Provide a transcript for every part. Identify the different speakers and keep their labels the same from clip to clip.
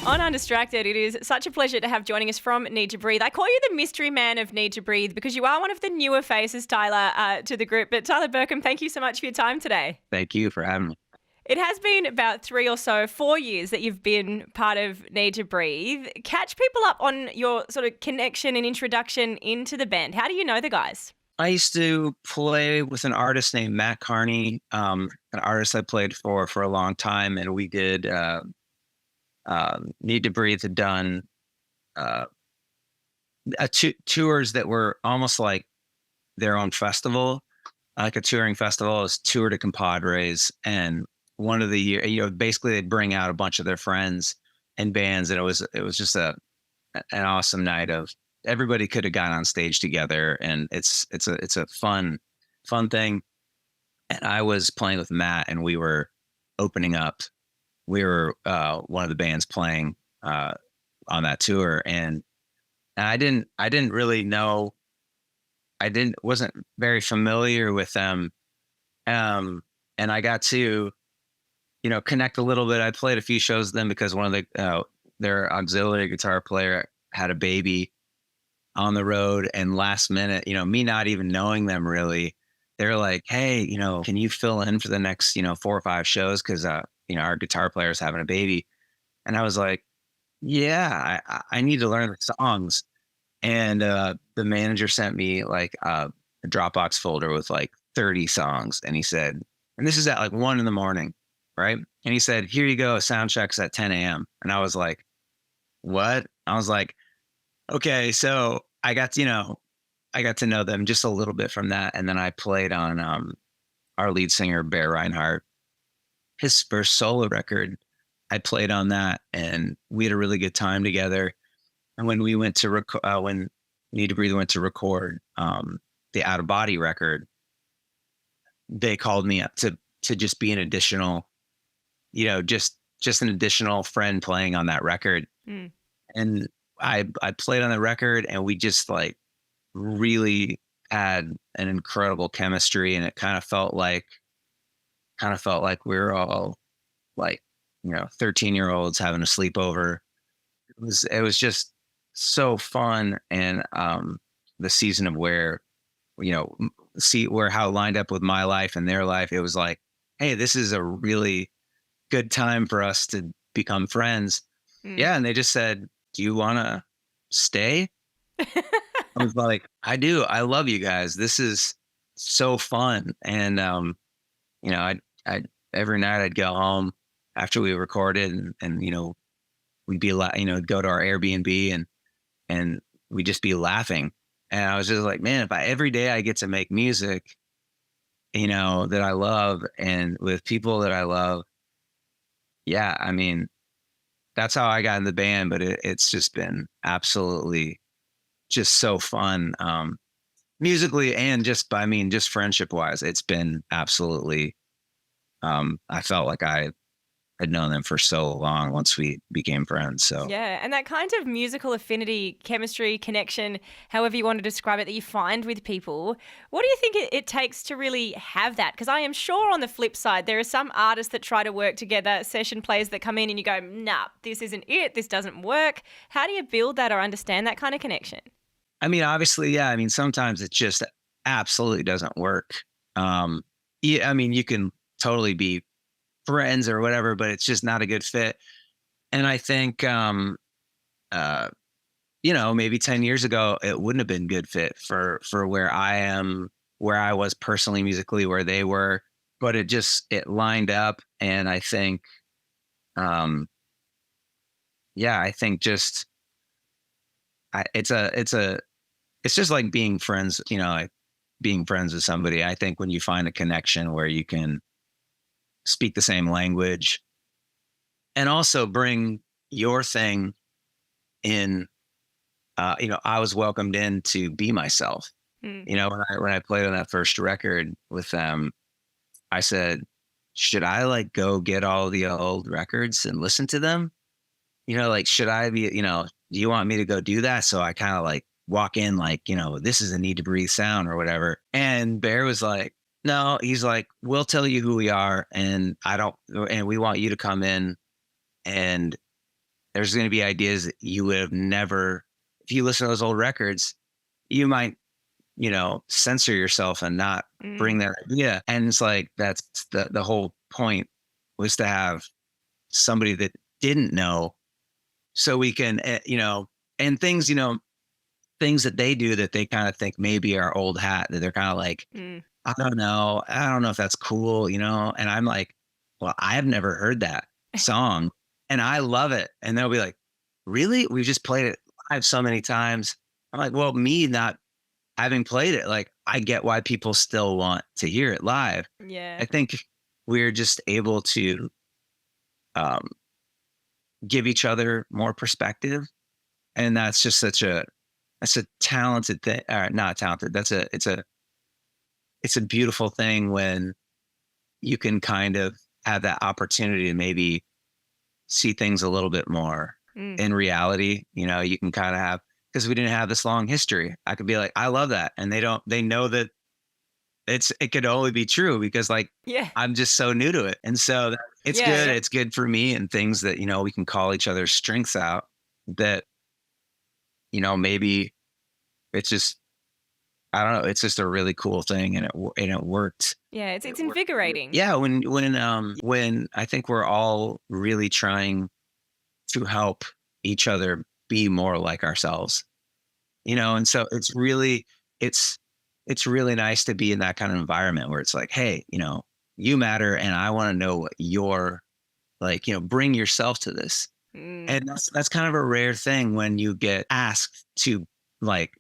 Speaker 1: On Undistracted, it is such a pleasure to have joining us from Need to Breathe. I call you the mystery man of Need to Breathe because you are one of the newer faces, Tyler, to the group. But Tyler Burkum, thank you so much for your time today.
Speaker 2: Thank you for having me.
Speaker 1: It has been about 4 years that you've been part of Need to Breathe. Catch people up on your sort of connection and introduction into the band. How do you know the guys?
Speaker 2: I used to play with an artist named Matt Carney, an artist I played for a long time, and we did Need to Breathe had done tours that were almost like their own festival, like a touring festival. It was Tour de Compadres, and one of the year, basically they'd bring out a bunch of their friends and bands, and it was just an awesome night of everybody could have gotten on stage together, and it's a fun thing. And I was playing with Matt, and we were opening up. We were one of the bands playing on that tour, and I didn't really know. Wasn't very familiar with them, and I got to connect a little bit. I played a few shows with them because one of their auxiliary guitar player had a baby on the road, and last minute, me not even knowing them really, they're like, hey, can you fill in for the next 4 or 5 shows because our guitar player is having a baby. And I was like, yeah, I need to learn the songs. And the manager sent me like a Dropbox folder with like 30 songs, and he said, and this is at like 1 a.m, right? And he said, here you go, sound checks at 10 a.m. And I was like, what? I was like, okay. So I got to know them just a little bit from that. And then I played on our lead singer, Bear Rinehart, his first solo record. I played on that, and we had a really good time together. And when we went to when Need to Breathe went to record the Out of Body record, they called me up to just be an additional, just an additional friend playing on that record. Mm. And I played on the record, and we just like really had an incredible chemistry, and it kind of felt like we were all like 13-year-olds having a sleepover. It was just so fun. And the season of where how it lined up with my life and their life, it was like, hey, this is a really good time for us to become friends. Yeah. And they just said, do you want to stay? I was like, I do. I love you guys. This is so fun. And I every night I'd go home after we recorded, and we'd be go to our Airbnb, and we'd just be laughing. And I was just like, man, if every day I get to make music, that I love, and with people that I love, yeah, I mean, that's how I got in the band. But it's just been absolutely just so fun, musically, and just friendship wise, it's been absolutely. I felt like I had known them for so long once we became friends. So
Speaker 1: yeah, and that kind of musical affinity, chemistry, connection, however you want to describe it, that you find with people, what do you think it takes to really have that? Because I am sure on the flip side, there are some artists that try to work together, session players that come in and you go, nah, this isn't it, this doesn't work. How do you build that or understand that kind of connection?
Speaker 2: I mean, obviously, yeah. I mean, sometimes it just absolutely doesn't work. Yeah, I mean, you can totally be friends or whatever, but it's just not a good fit. And I think, maybe 10 years ago, it wouldn't have been a good fit for where I am, where I was personally musically, where they were, but it lined up. And I think, I think just, it's just like being friends, like being friends with somebody. I think when you find a connection where you can speak the same language and also bring your thing in, I was welcomed in to be myself. When I played on that first record with them, I said, should I like go get all the old records and listen to them? Should I be, do you want me to go do that? So I kind of like walk in like, this is a Need to Breathe sound or whatever. And Bear was like, no, he's like, we'll tell you who we are, and we want you to come in and There's going to be ideas that you would have never, if you listen to those old records, you might, censor yourself and not bring that idea. And it's like, that's the whole point, was to have somebody that didn't know, so we can, and things, things that they do that they kind of think maybe are old hat, that they're kind of like, I don't know. I don't know if that's cool, And I'm like, well, I've never heard that song and I love it. And they'll be like, really? We've just played it live so many times. I'm like, well, me not having played it, like, I get why people still want to hear it live.
Speaker 1: Yeah.
Speaker 2: I think we're just able to give each other more perspective. And that's just that's a talented thing, or not talented. It's a beautiful thing when you can kind of have that opportunity to maybe see things a little bit more in reality. You can kind of have, because we didn't have this long history. I could be like, I love that. And they know that it could only be true because, like,
Speaker 1: Yeah.
Speaker 2: I'm just so new to it. And so it's good. It's good for me, and things that, we can call each other's strengths out, that, maybe it's just, I don't know. It's just a really cool thing, and it worked.
Speaker 1: Yeah, it's invigorating.
Speaker 2: Yeah, when I think we're all really trying to help each other be more like ourselves, and so it's really nice to be in that kind of environment where it's like, hey, you matter, and I want to know what you're like, bring yourself to this. And that's kind of a rare thing when you get asked to, like,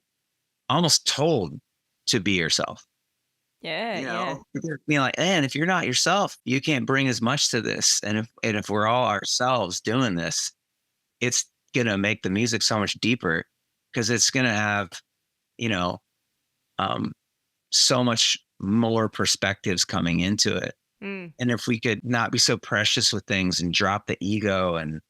Speaker 2: almost told to be yourself.
Speaker 1: Yeah.
Speaker 2: Being like, man, if you're not yourself, you can't bring as much to this. And if we're all ourselves doing this, it's gonna make the music so much deeper, because it's gonna have, so much more perspectives coming into it. And if we could not be so precious with things and drop the ego, and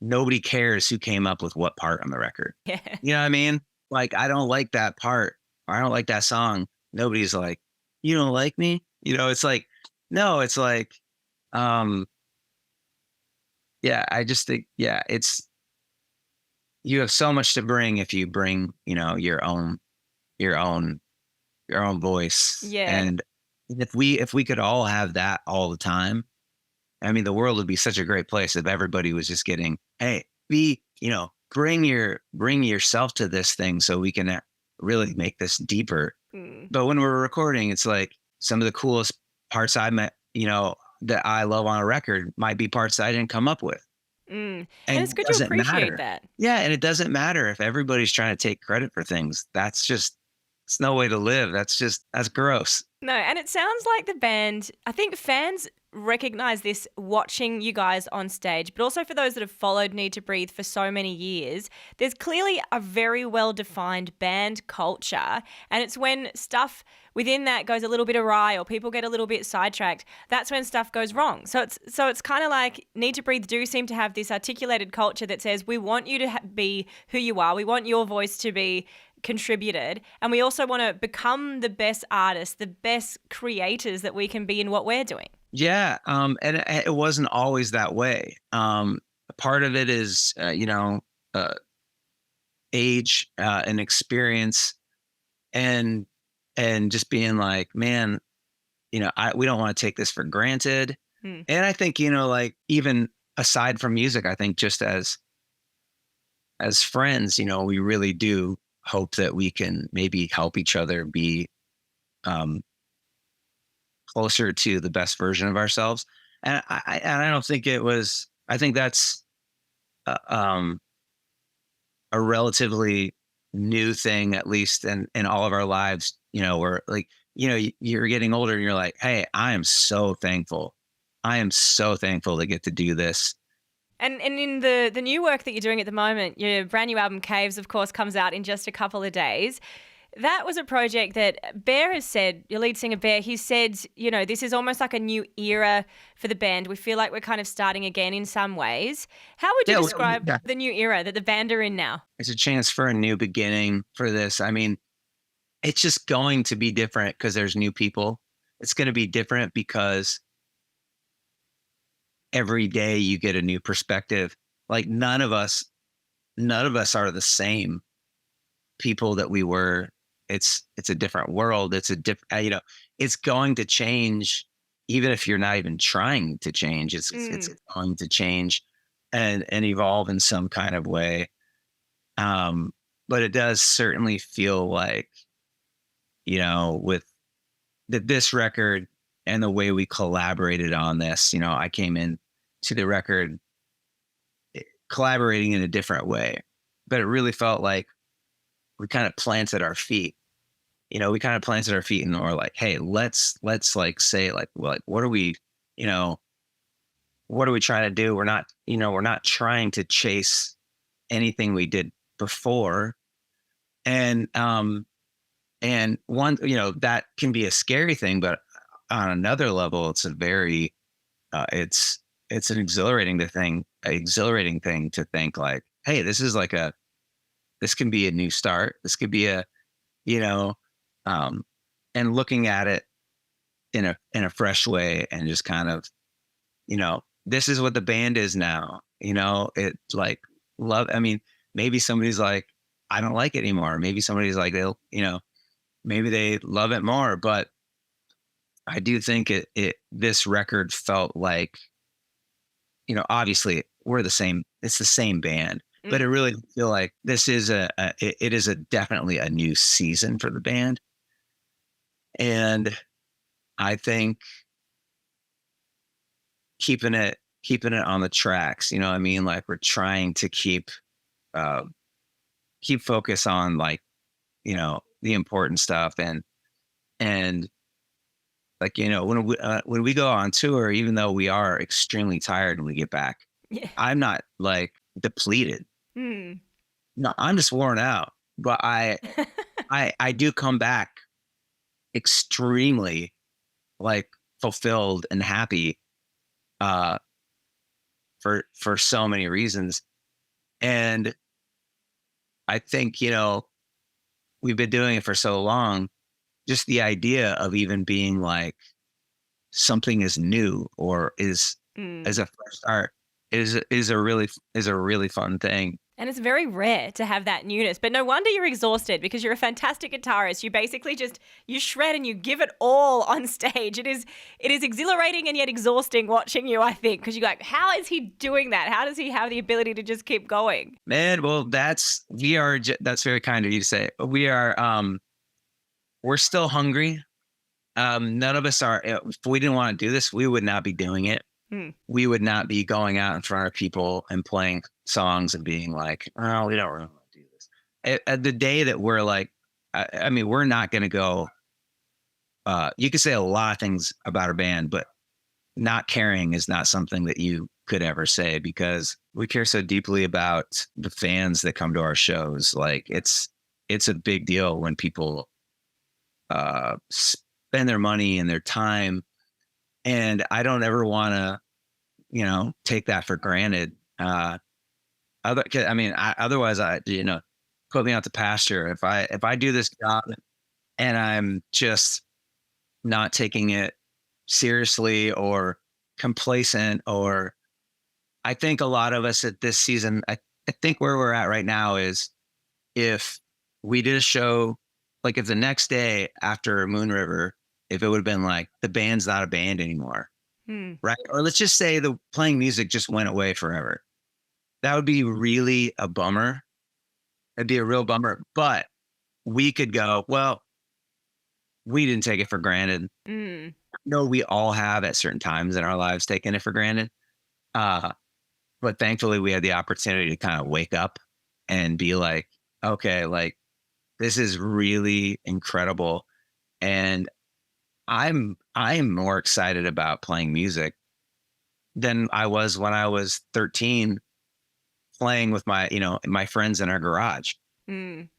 Speaker 2: nobody cares who came up with what part on the record.
Speaker 1: Yeah.
Speaker 2: You know what I mean? Like, I don't like that part, or I don't like that song. Nobody's like, you don't like me? It's like, no, it's like, I just think, you have so much to bring if you bring, your own voice.
Speaker 1: Yeah.
Speaker 2: And if we could all have that all the time, I mean, the world would be such a great place if everybody was just getting, hey, bring yourself to this thing, so we can really make this deeper. But when we're recording, it's like, some of the coolest parts that I love on a record might be parts that I didn't come up with.
Speaker 1: And
Speaker 2: And
Speaker 1: it's good
Speaker 2: it
Speaker 1: to
Speaker 2: doesn't
Speaker 1: appreciate
Speaker 2: matter.
Speaker 1: that.
Speaker 2: Yeah, and it doesn't matter if everybody's trying to take credit for things. It's no way to live. That's gross.
Speaker 1: No, and it sounds like the band, I think fans recognize this watching you guys on stage, but also for those that have followed Need to Breathe for so many years, there's clearly a very well-defined band culture, and it's when stuff within that goes a little bit awry or people get a little bit sidetracked, that's when stuff goes wrong. So it's kind of like Need to Breathe do seem to have this articulated culture that says, we want you to be who you are, we want your voice to be contributed, and we also want to become the best artists, the best creators that we can be in what we're doing.
Speaker 2: Yeah, and it wasn't always that way. Part of it is, age and experience, and just being like, man, we don't want to take this for granted. And I think, like, even aside from music, I think just as friends, we really do hope that we can maybe help each other be closer to the best version of ourselves. And I don't think it was, I think that's a relatively new thing, at least in all of our lives, where, like, you're getting older and you're like, hey, I am so thankful. I am so thankful to get to do this.
Speaker 1: And in the new work that you're doing at the moment, your brand new album Caves, of course, comes out in just a couple of days. That was a project that Bear has said, your lead singer Bear, he said, this is almost like a new era for the band. We feel like we're kind of starting again in some ways. How would you describe the new era that the band are in now?
Speaker 2: It's a chance for a new beginning for this. I mean, it's just going to be different because there's new people. It's going to be different because every day you get a new perspective. Like none of us are the same people that we were. It's a different world. It's a different, it's going to change even if you're not even trying to change. It's going to change and evolve in some kind of way. But it does certainly feel like, with this record and the way we collaborated on this, I came in to the record collaborating in a different way, but it really felt like we kind of planted our feet. And we're like, hey, let's like say like what are we, what are we trying to do? We're not trying to chase anything we did before. And one, that can be a scary thing, but on another level, it's a very, it's an exhilarating thing to think like, hey, this can be a new start. This could be and looking at it in a fresh way and just kind of, this is what the band is now, it like love. I mean, maybe somebody's like, I don't like it anymore. Maybe somebody's like, they'll, maybe they love it more, but I do think this record felt like, obviously we're the same, it's the same band, but it really feel like this is it is definitely a new season for the band. And I think keeping it on the tracks, like we're trying to keep focus on like, the important stuff and like, when we go on tour, even though we are extremely tired when we get back, I'm not like depleted. No, I'm just worn out, but I do come back extremely like fulfilled and happy for so many reasons. And I think, we've been doing it for so long, just the idea of even being like something is new or is as a fresh start is a really fun thing.
Speaker 1: And it's very rare to have that newness, but no wonder you're exhausted because you're a fantastic guitarist. You basically you shred and you give it all on stage. It is exhilarating and yet exhausting watching you, I think, because you're like, how is he doing that? How does he have the ability to just keep going?
Speaker 2: Man, well, that's very kind of you to say. We're still hungry. None of us are. If we didn't want to do this, we would not be doing it. We would not be going out in front of people and playing songs and being like, oh, we don't really want to do this. At the day that we're like, I mean, we're not going to go. You could say a lot of things about our band, but not caring is not something that you could ever say because we care so deeply about the fans that come to our shows. Like it's a big deal when people spend their money and their time. And I don't ever want to, take that for granted. Otherwise, put me out to pasture. If I do this job and I'm just not taking it seriously or complacent, or I think a lot of us at this season, I think where we're at right now is if we did a show, like if the next day after Moon River, if it would have been like the band's not a band anymore, right? Or let's just say the playing music just went away forever. That would be really a bummer. It'd be a real bummer. But we could go, well, we didn't take it for granted. No, we all have at certain times in our lives taken it for granted. But thankfully we had the opportunity to kind of wake up and be like, okay, like this is really incredible. And I'm more excited about playing music than I was when I was 13 playing with my friends in our garage.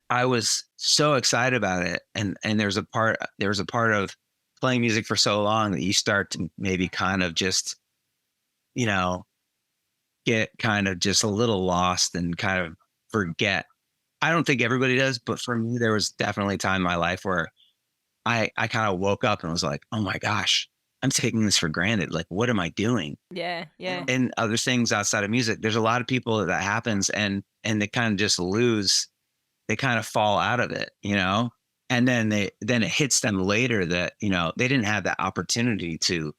Speaker 2: I was so excited about it. And there was a part of playing music for so long that you start to maybe kind of just, get kind of just a little lost and kind of forget. I don't think everybody does, but for me, there was definitely a time in my life where I kind of woke up and was like, oh my gosh, I'm taking this for granted. Like, what am I doing?
Speaker 1: Yeah. Yeah.
Speaker 2: And other things outside of music, there's a lot of people that happens, and they kind of just lose, they kind of fall out of it, and then it hits them later that, they didn't have that opportunity to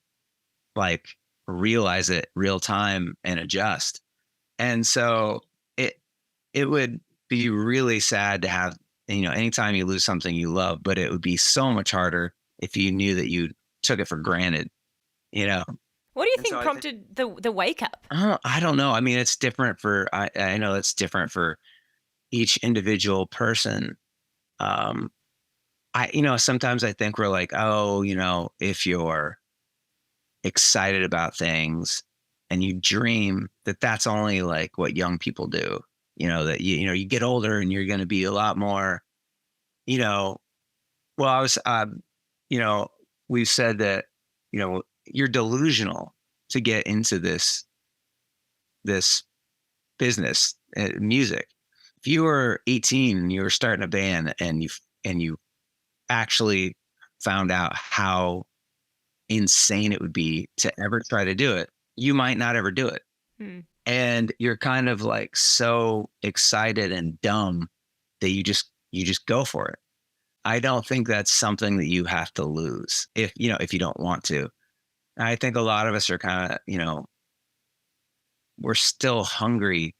Speaker 2: like realize it real time and adjust. And so it would be really sad to have, anytime you lose something you love, but it would be so much harder if you knew that you took it for granted, you know.
Speaker 1: What do you
Speaker 2: And
Speaker 1: think
Speaker 2: so
Speaker 1: prompted the wake up?
Speaker 2: I don't know. I mean, it's different for, I know it's different for each individual person. Sometimes I think we're like, oh, if you're excited about things and you dream, that's only like what young people do, that you get older and you're going to be a lot more, well, we've said that, you're delusional to get into this business, music. If you were 18 and you were starting a band and you actually found out how insane it would be to ever try to do it, you might not ever do it.
Speaker 1: Hmm.
Speaker 2: And you're kind of like so excited and dumb that you just go for it. I don't think that's something that you have to lose if you don't want to. I think a lot of us are kind of, we're still hungry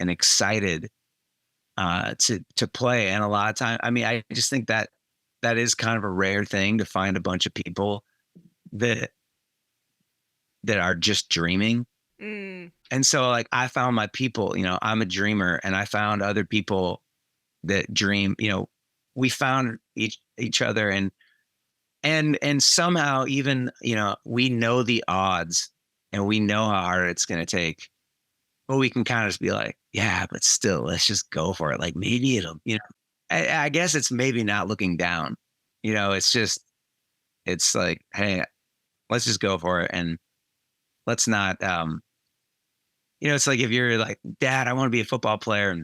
Speaker 2: and excited to play. And a lot of time, I mean, I just think that is kind of a rare thing to find a bunch of people that are just dreaming.
Speaker 1: Mm.
Speaker 2: And so like I found my people, I'm a dreamer, and I found other people that dream, we found each other, and somehow even, we know the odds and we know how hard it's going to take, but we can kind of just be like, yeah, but still, let's just go for it. Like maybe it'll, I guess it's maybe not looking down, it's like, hey, let's just go for it. And let's not, it's like if you're like, Dad, I want to be a football player. And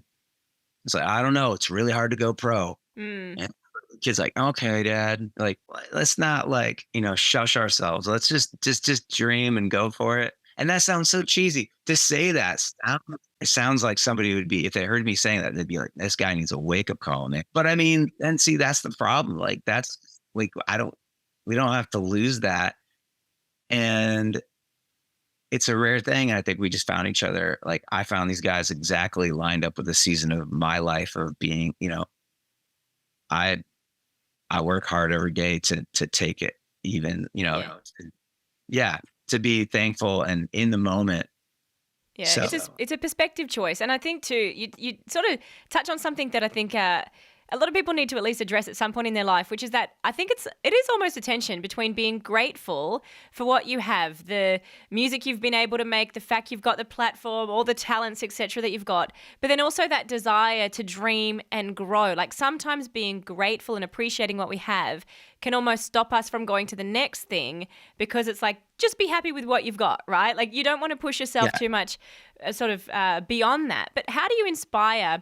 Speaker 2: it's like, I don't know. It's really hard to go pro.
Speaker 1: Mm.
Speaker 2: And the kid's like, okay, Dad, like, let's not like, shush ourselves. Let's just dream and go for it. And that sounds so cheesy to say that. It sounds like somebody would be, if they heard me saying that, they'd be like, this guy needs a wake up call, Nick. But I mean, and see, that's the problem. Like, that's like, we don't have to lose that. And it's a rare thing. And I think we just found each other. Like I found these guys exactly lined up with the season of my life of being, I work hard every day to take it even, to be thankful and in the moment.
Speaker 1: Yeah,
Speaker 2: So,
Speaker 1: it's a perspective choice. And I think too, you sort of touch on something that I think a lot of people need to at least address at some point in their life, which is that I think it is almost a tension between being grateful for what you have, the music you've been able to make, the fact you've got the platform, all the talents, etc. that you've got, but then also that desire to dream and grow. Like sometimes being grateful and appreciating what we have can almost stop us from going to the next thing, because it's like, just be happy with what you've got, right? Like you don't want to push yourself too much beyond that. But how do you inspire,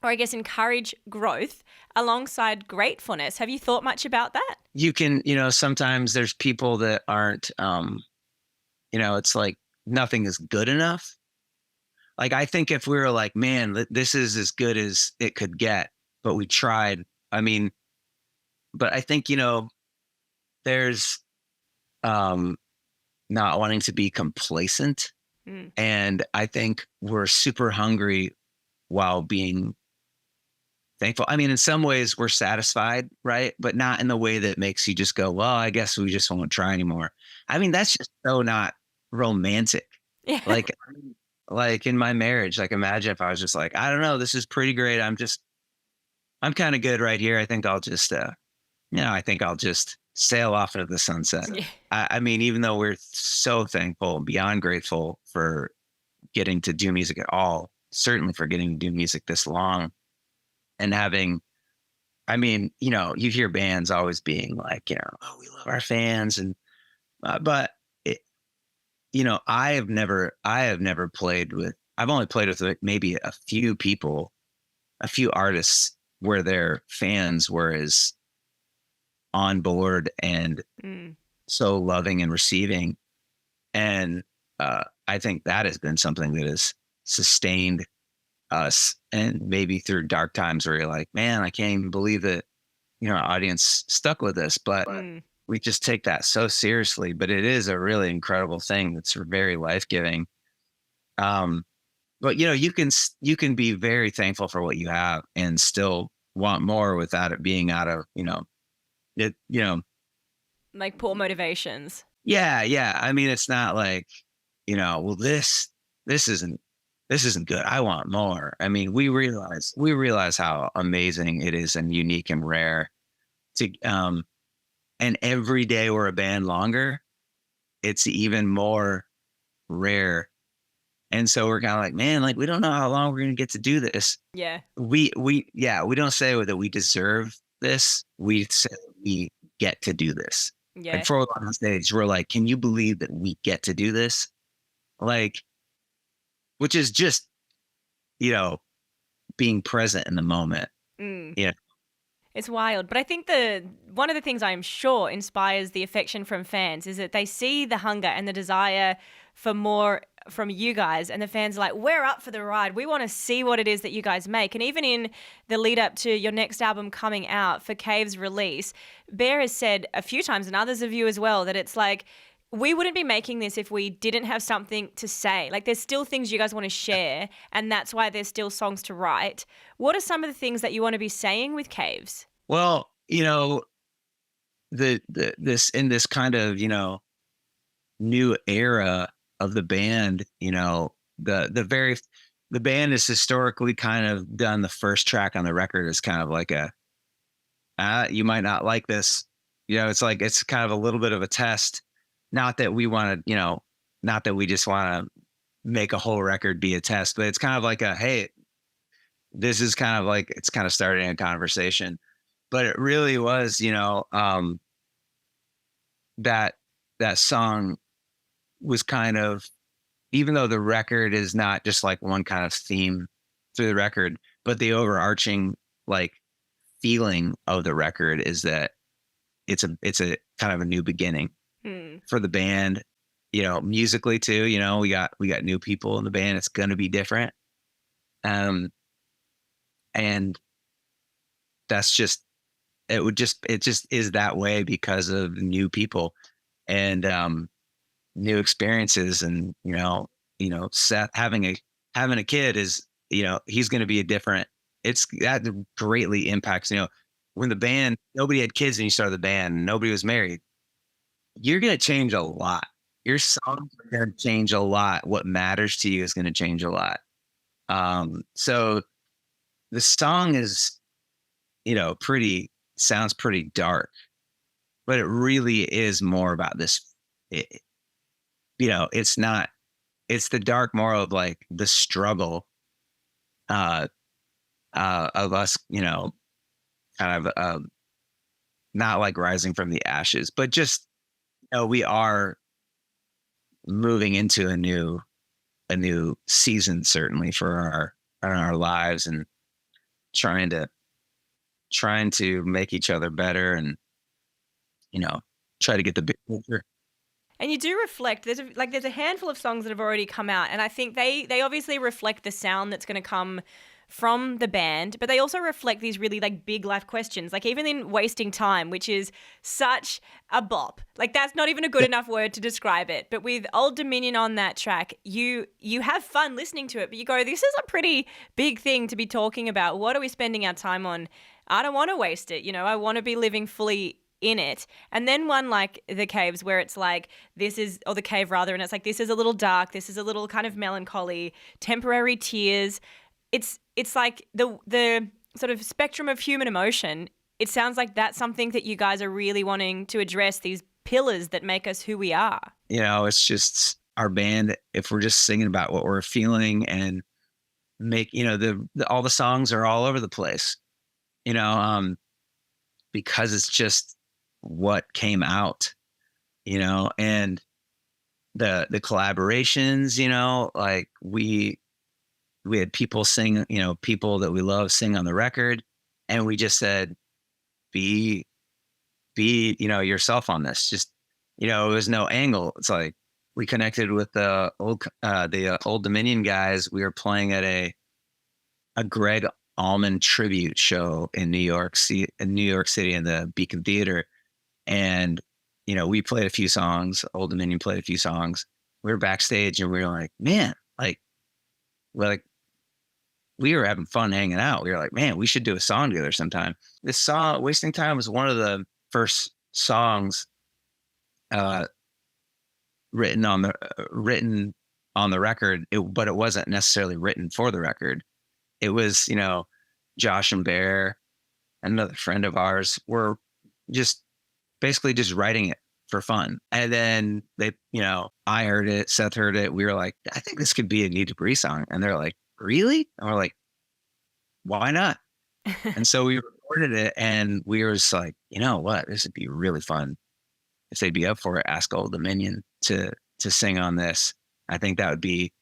Speaker 1: or I guess encourage growth alongside gratefulness? Have you thought much about that?
Speaker 2: you can, sometimes there's people that aren't, it's like nothing is good enough. Like, I think if we were like, man, this is as good as it could get, but we tried. I mean, but I think, there's not wanting to be complacent.
Speaker 1: Mm.
Speaker 2: And I think we're super hungry while being thankful. I mean, in some ways we're satisfied, right? But not in the way that makes you just go, well, I guess we just won't try anymore. I mean, that's just so not romantic.
Speaker 1: Yeah.
Speaker 2: Like in my marriage, like imagine if I was just like, I don't know, this is pretty great. I'm kind of good right here. I think I'll just, I think I'll just sail off into the sunset.
Speaker 1: Yeah.
Speaker 2: I mean, even though we're so thankful and beyond grateful for getting to do music at all, certainly for getting to do music this long and having, I mean, you hear bands always being like, oh, we love our fans. And, but it, I have never played with, I've only played with like maybe a few people, a few artists where their fans were as on board and so loving and receiving. And I think that has been something that has sustained us, and maybe through dark times where you're like, man, I can't even believe that, our audience stuck with us. But we just take that so seriously. But it is a really incredible thing that's very life-giving. But you can be very thankful for what you have and still want more without it being out of, it,
Speaker 1: like poor motivations.
Speaker 2: yeah. I mean, it's not like, well, this isn't good. I want more. I mean, we realize how amazing it is and unique and rare to, and every day we're a band longer, it's even more rare. And so we're kind of like, man, like, we don't know how long we're going to get to do this.
Speaker 1: Yeah.
Speaker 2: We don't say that we deserve this. We say we get to do this.
Speaker 1: Yeah.
Speaker 2: Like, for on stage, we're like, can you believe that we get to do this? Like, which is just, being present in the moment. Yeah.
Speaker 1: It's wild. But I think one of the things I'm sure inspires the affection from fans is that they see the hunger and the desire for more from you guys, and the fans are like, we're up for the ride. We want to see what it is that you guys make. And even in the lead up to your next album coming out, for Cave's release, Bear has said a few times, and others of you as well, that it's like, we wouldn't be making this if we didn't have something to say. Like, there's still things you guys want to share, and that's why there's still songs to write. What are some of the things that you want to be saying with Caves?
Speaker 2: Well, this in this kind of, new era of the band, the band has historically kind of done the first track on the record as kind of like you might not like this. It's like, it's kind of a little bit of a test. Not that we want to, not that we just want to make a whole record be a test, but it's kind of like hey, this is kind of like, it's kind of starting a conversation. But it really was, that song was kind of, even though the record is not just like one kind of theme through the record, but the overarching like feeling of the record is that it's a kind of a new beginning for the band, musically too. We got new people in the band. It's going to be different. And that's just, it just is that way because of new people and new experiences. And Seth having a kid is, he's going to be a different, that greatly impacts, when the band, nobody had kids and you started the band and nobody was married, you're going to change a lot. Your songs are going to change a lot. What matters to you is going to change a lot. So the song is, sounds pretty dark, but it really is more about this. It's not, it's the dark more of like the struggle of us, kind of not like rising from the ashes, but just, we are moving into a new season, certainly for our lives, and trying to make each other better and, try to get the big picture.
Speaker 1: And you do reflect, there's a handful of songs that have already come out, and I think they obviously reflect the sound that's going to come from the band, but they also reflect these really like big life questions, like even in Wasting Time, which is such a bop. Like, that's not even a good enough word to describe it. But with Old Dominion on that track, you have fun listening to it, but you go, this is a pretty big thing to be talking about. What are we spending our time on? I don't want to waste it. I want to be living fully in it. And then one like The Caves, where it's like, or The Cave rather, and it's like, this is a little dark, this is a little kind of melancholy, temporary tears. It's like the sort of spectrum of human emotion. It sounds like that's something that you guys are really wanting to address, these pillars that make us who we are.
Speaker 2: It's just our band. If we're just singing about what we're feeling and make, all the songs are all over the place, because it's just what came out, and the collaborations, like we had people sing, people that we love sing on the record, and we just said, be yourself on this. Just it was no angle. It's like we connected with the Old Dominion guys. We were playing at a Greg Allman tribute show in New York City, in the Beacon Theater. And, we played a few songs. Old Dominion played a few songs. We were backstage and we were like, man, we were having fun hanging out. We were like, man, we should do a song together sometime. This song, Wasting Time, was one of the first songs written on the record, but it wasn't necessarily written for the record. It was, Josh and Bear, another friend of ours, were just basically just writing it for fun. And then they, I heard it, Seth heard it. We were like, I think this could be a NeedToBreathe song. And they're like, really? And we're like, why not? And so we recorded it, and we were just like, you know what? This would be really fun if they'd be up for it. Ask Old Dominion to sing on this. I think that would be,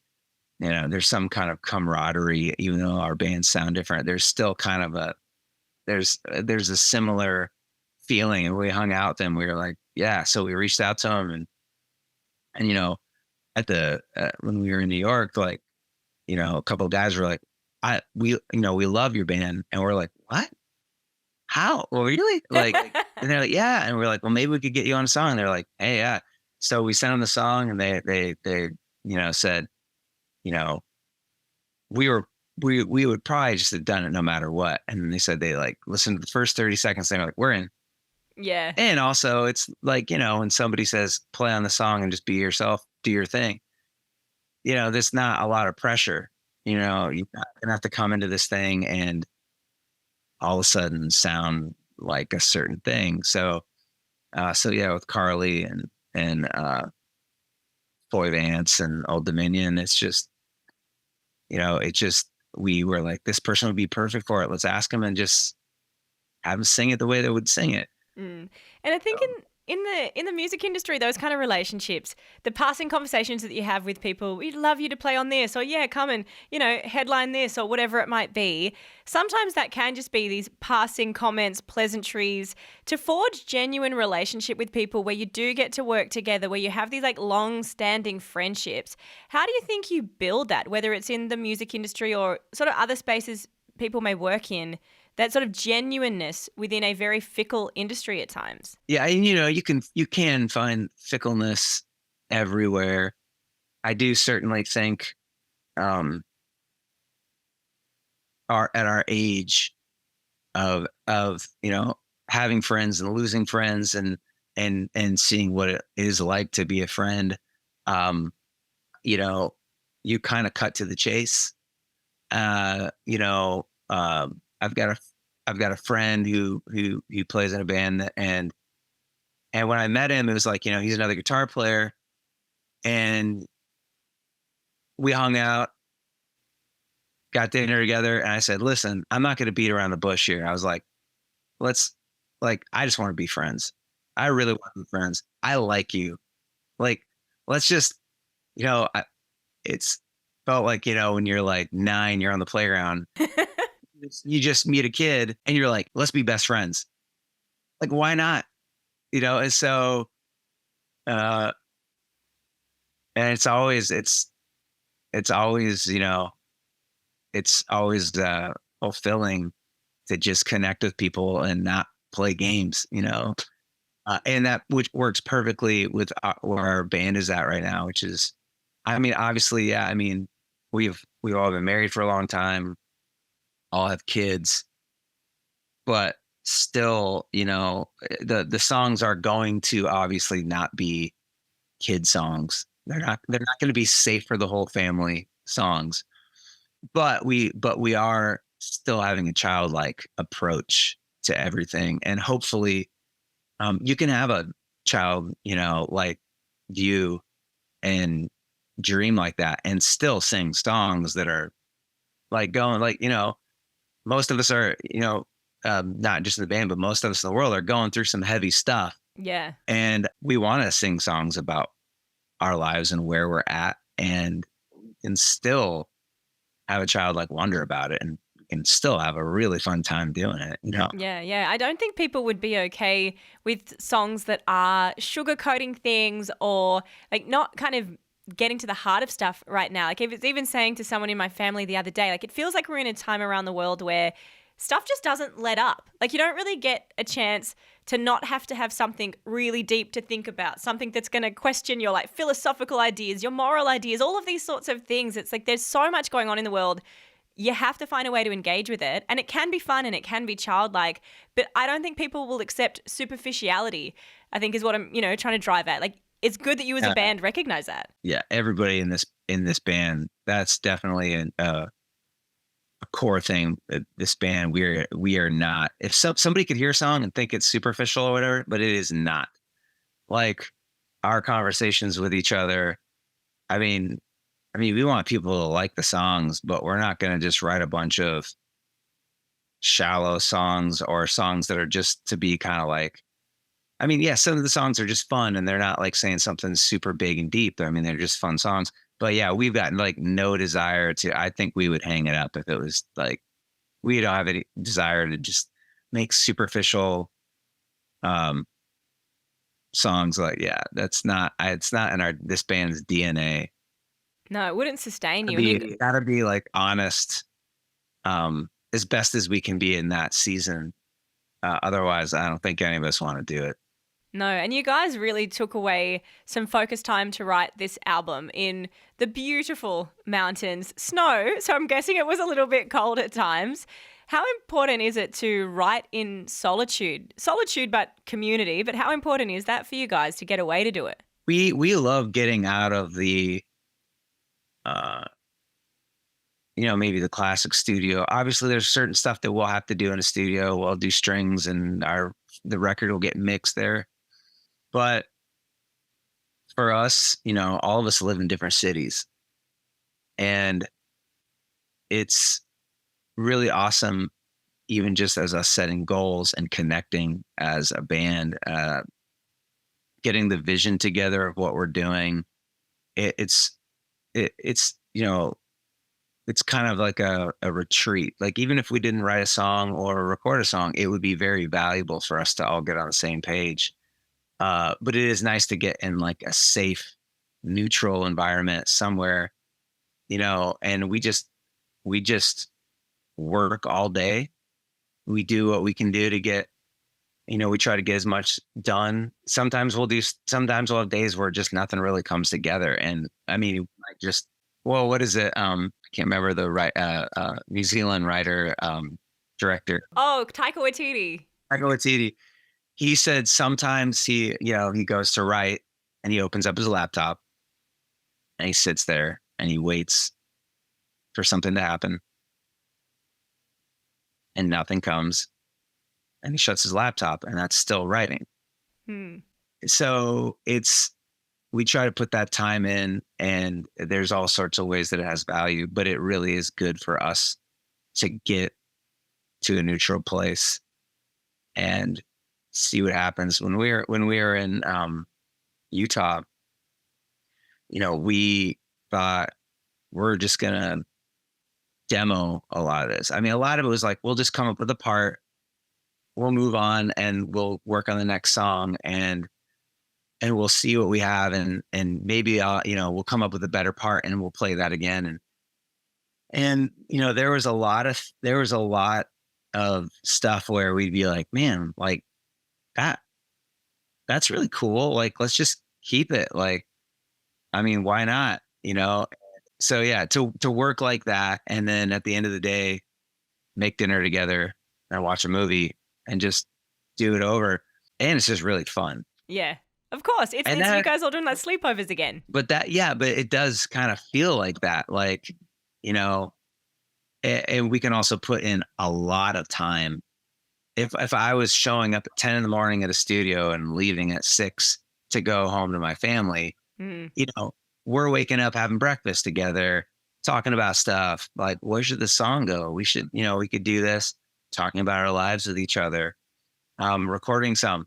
Speaker 2: there's some kind of camaraderie, even though our bands sound different. There's still kind of there's a similar feeling. And we hung out with them. We were like, yeah. So we reached out to them, and at when we were in New York, like, a couple of guys were like, we love your band. And we're like, what? How? Well, really? Like, and they're like, yeah. And we're like, well, maybe we could get you on a song. And they're like, hey, yeah. So we sent them the song, and they said, we would probably just have done it no matter what. And then they said they like listened to the first 30 seconds. They were like, we're in.
Speaker 1: Yeah.
Speaker 2: And also it's like, when somebody says play on the song and just be yourself, do your thing, there's not a lot of pressure. You're not gonna have to come into this thing and all of a sudden sound like a certain thing. So yeah, with Carly and Floyd Vance and Old Dominion, it's just, we were like, this person would be perfect for it. Let's ask them and just have them sing it the way they would sing it.
Speaker 1: And I think in the music industry, those kind of relationships, the passing conversations that you have with people, we'd love you to play on this, or yeah, come and, headline this, or whatever it might be. Sometimes that can just be these passing comments, pleasantries, to forge genuine relationship with people where you do get to work together, where you have these like long-standing friendships. How do you think you build that, whether it's in the music industry or sort of other spaces people may work in? That sort of genuineness within a very fickle industry at times.
Speaker 2: Yeah, and you can find fickleness everywhere. I do certainly think at our age of having friends and losing friends and seeing what it is like to be a friend, you kind of cut to the chase. I've got a friend who plays in a band, and when I met him, it was like, he's another guitar player, and we hung out, got dinner together, and I said, listen, I'm not going to beat around the bush here. I was like, I just want to be friends. I really want to be friends. I like you. Like, let's just, it's felt like, when you're like 9, you're on the playground. You just meet a kid and you're like, let's be best friends. Like, why not? And so, and it's always fulfilling to just connect with people and not play games, and that, which works perfectly with where our band is at right now, which is, obviously, yeah, we've all been married for a long time, all have kids, but still, the songs are going to obviously not be kid songs. They're not going to be safe for the whole family songs, but we are still having a childlike approach to everything. And hopefully, you can have a child, like you, and dream like that and still sing songs that are like going, like, most of us are, not just in the band, but most of us in the world are going through some heavy stuff.
Speaker 1: Yeah.
Speaker 2: And we want to sing songs about our lives and where we're at, and still have a childlike wonder about it and can still have a really fun time doing it, you know?
Speaker 1: Yeah, yeah. I don't think people would be okay with songs that are sugarcoating things or like not kind of getting to the heart of stuff right now. Like if it's even saying to someone in my family the other day, like it feels like we're in a time around the world where stuff just doesn't let up. Like you don't really get a chance to not have to have something really deep to think about, something that's going to question your like philosophical ideas, your moral ideas, all of these sorts of things. It's like there's so much going on in the world. You have to find a way to engage with it. And it can be fun and it can be childlike, but I don't think people will accept superficiality, I think is what I'm, trying to drive at. Like it's good that you as a band recognize that.
Speaker 2: Yeah, everybody in this band, that's definitely a core thing. This band, we are not. If somebody could hear a song and think it's superficial or whatever, but it is not. Like our conversations with each other. I mean, we want people to like the songs, but we're not going to just write a bunch of shallow songs or songs that are just to be kind of like. I mean, yeah, some of the songs are just fun and they're not like saying something super big and deep. I mean, they're just fun songs. But yeah, we've got like no desire to, I think we would hang it up if it was like, we don't have any desire to just make superficial songs. Like, yeah, it's not in this band's DNA.
Speaker 1: No, it wouldn't sustain you.
Speaker 2: You gotta be like honest, as best as we can be in that season. Otherwise, I don't think any of us want to do it.
Speaker 1: No, and you guys really took away some focus time to write this album in the beautiful mountains, snow. So I'm guessing it was a little bit cold at times. How important is it to write in solitude? Solitude, but community. But how important is that for you guys to get away to do it?
Speaker 2: We love getting out of the, maybe the classic studio. Obviously, there's certain stuff that we'll have to do in a studio. We'll do strings and the record will get mixed there. But for us, all of us live in different cities. And it's really awesome, even just as us setting goals and connecting as a band, getting the vision together of what we're doing. It's kind of like a retreat. Like even if we didn't write a song or record a song, it would be very valuable for us to all get on the same page. But it is nice to get in like a safe, neutral environment somewhere, and we just work all day. We do what we can do to get, we try to get as much done. Sometimes we'll have days where just nothing really comes together. And I mean, what is it? I can't remember the New Zealand writer, director.
Speaker 1: Oh, Taika Waititi.
Speaker 2: He said sometimes he goes to write and he opens up his laptop and he sits there and he waits for something to happen and nothing comes and he shuts his laptop and that's still writing. So we try to put that time in and there's all sorts of ways that it has value, but it really is good for us to get to a neutral place and see what happens. When we were in Utah, we thought we're just gonna demo a lot of this. I mean, a lot of it was like, we'll just come up with a part, we'll move on and we'll work on the next song and we'll see what we have. And maybe, we'll come up with a better part and we'll play that again. And there was a lot of stuff where we'd be like, man, like that's really cool. Like, let's just keep it. Like, I mean, why not? So yeah, to work like that. And then at the end of the day, make dinner together and watch a movie and just do it over. And it's just really fun.
Speaker 1: Yeah, of course. It's you guys all doing like sleepovers again.
Speaker 2: But but it does kind of feel like that. Like, and we can also put in a lot of time. If I was showing up at 10 in the morning at a studio and leaving at 6 to go home to my family, we're waking up, having breakfast together, talking about stuff like, where should the song go? We should, we could do this, talking about our lives with each other, recording some,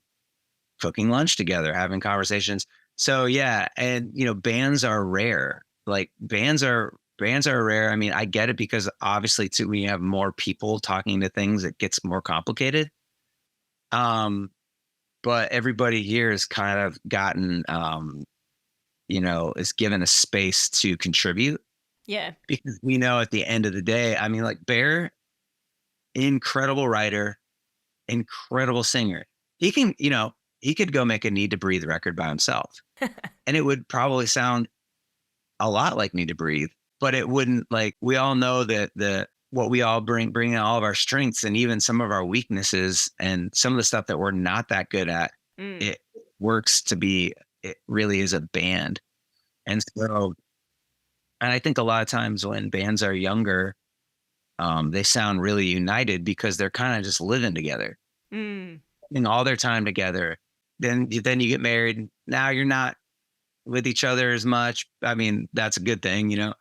Speaker 2: cooking lunch together, having conversations. So yeah. And, bands are rare. Like bands are bands are rare. I mean, I get it because obviously too, when you have more people talking to things, it gets more complicated. Um, but everybody here has kind of gotten, is given a space to contribute
Speaker 1: Yeah.
Speaker 2: because we know at the end of the day, I mean, like Bear, incredible writer, incredible singer. He can, he could go make a Need to Breathe record by himself and it would probably sound a lot like Need to Breathe, but it wouldn't, like, we all know that what we all bring in all of our strengths and even some of our weaknesses and some of the stuff that we're not that good at, it works it really is a band. And so, and I think a lot of times when bands are younger, they sound really united because they're kind of just living together, spending all their time together. Then you get married. Now you're not with each other as much. I mean, that's a good thing,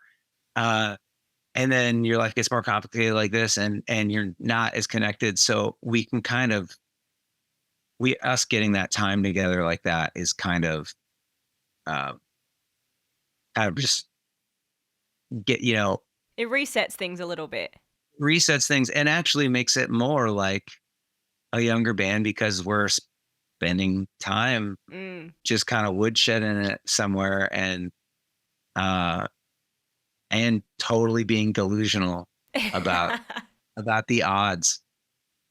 Speaker 2: and then your life gets more complicated like this and you're not as connected. So we can us getting that time together like that is kind of just
Speaker 1: It resets things a little bit.
Speaker 2: resets things and actually makes it more like a younger band because we're spending time just kind of woodshedding it somewhere and totally being delusional about the odds.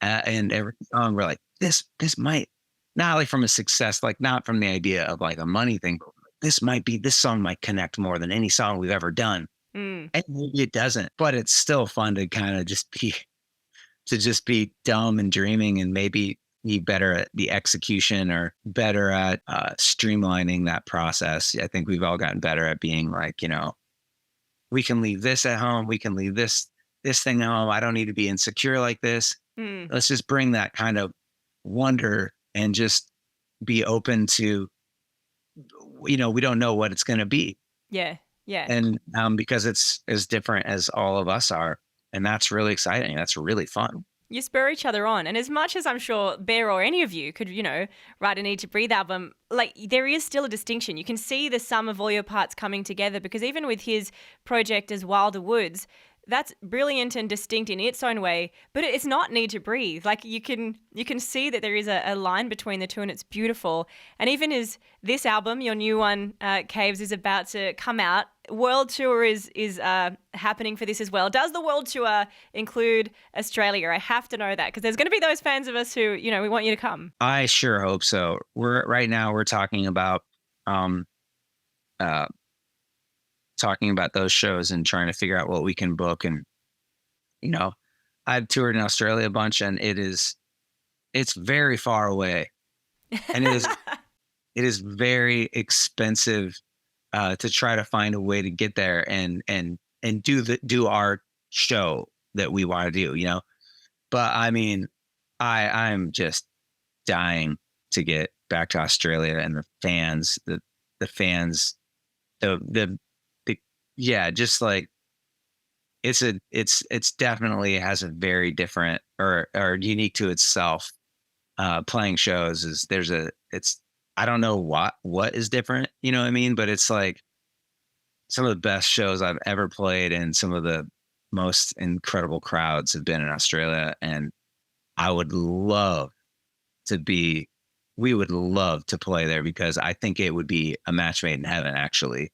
Speaker 2: And every song we're like, this might, not like from a success, like not from the idea of like a money thing, but this song might connect more than any song we've ever done. And maybe it doesn't, but it's still fun to kind of just be dumb and dreaming and maybe be better at the execution or better at streamlining that process. I think we've all gotten better at being like, we can leave this at home. We can leave this thing at home. I don't need to be insecure like this. Let's just bring that kind of wonder and just be open to, we don't know what it's going to be.
Speaker 1: Yeah. Yeah.
Speaker 2: And because it's as different as all of us are. And that's really exciting. That's really fun.
Speaker 1: You spur each other on. And as much as I'm sure Bear or any of you could, write a Need to Breathe album, like there is still a distinction. You can see the sum of all your parts coming together because even with his project as Wilder Woods, that's brilliant and distinct in its own way, but it's not Need to Breathe. Like you can see that there is a line between the two and it's beautiful. And even as this album, your new one, Caves, is about to come out, world tour is happening for this as well. Does the world tour include Australia? I have to know that because there's going to be those fans of us who, we want you to come.
Speaker 2: I sure hope so. Right now we're talking about those shows and trying to figure out what we can book. And, I've toured in Australia a bunch and it's very far away and it is very expensive to try to find a way to get there and do our show that we want to do, but I mean, I'm just dying to get back to Australia and the fans, yeah, just like it's definitely has a very different or unique to itself. Playing shows I don't know what is different, you know what I mean? But it's like some of the best shows I've ever played and some of the most incredible crowds have been in Australia. And we would love to play there because I think it would be a match made in heaven, actually.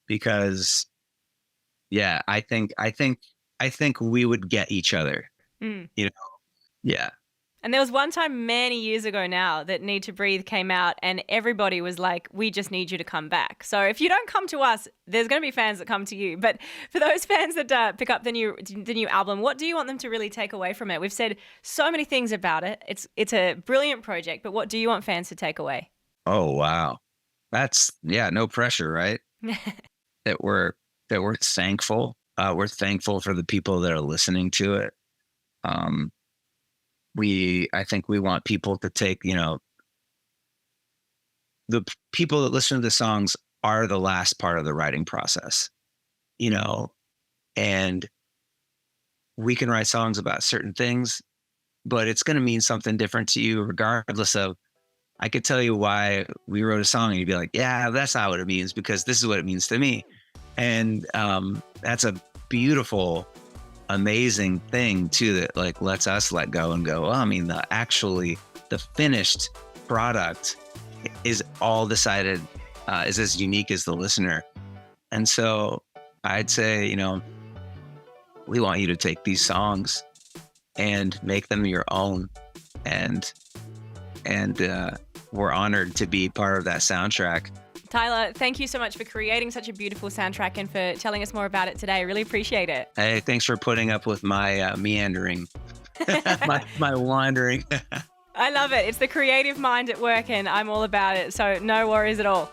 Speaker 2: Because yeah, I think we would get each other, Yeah.
Speaker 1: And there was one time many years ago now that Need to Breathe came out and everybody was like, we just need you to come back. So if you don't come to us, there's going to be fans that come to you. But for those fans that pick up the new album, what do you want them to really take away from it? We've said so many things about it. It's a brilliant project, but what do you want fans to take away?
Speaker 2: Oh, wow. That's, no pressure, right? that we're thankful. We're thankful for the people that are listening to it. I think we want people to take, the people that listen to the songs are the last part of the writing process, and we can write songs about certain things, but it's going to mean something different to you regardless of, I could tell you why we wrote a song and you'd be like, yeah, that's not what it means because this is what it means to me. And that's a beautiful, amazing thing too, that like lets us let go and go, well, I mean, the finished product is all decided, is as unique as the listener. And so I'd say, you know, we want you to take these songs and make them your own. And we're honored to be part of that soundtrack.
Speaker 1: Tyler, thank you so much for creating such a beautiful soundtrack and for telling us more about it today. Really appreciate it.
Speaker 2: Hey, thanks for putting up with my meandering, my wandering.
Speaker 1: I love it. It's the creative mind at work and I'm all about it. So no worries at all.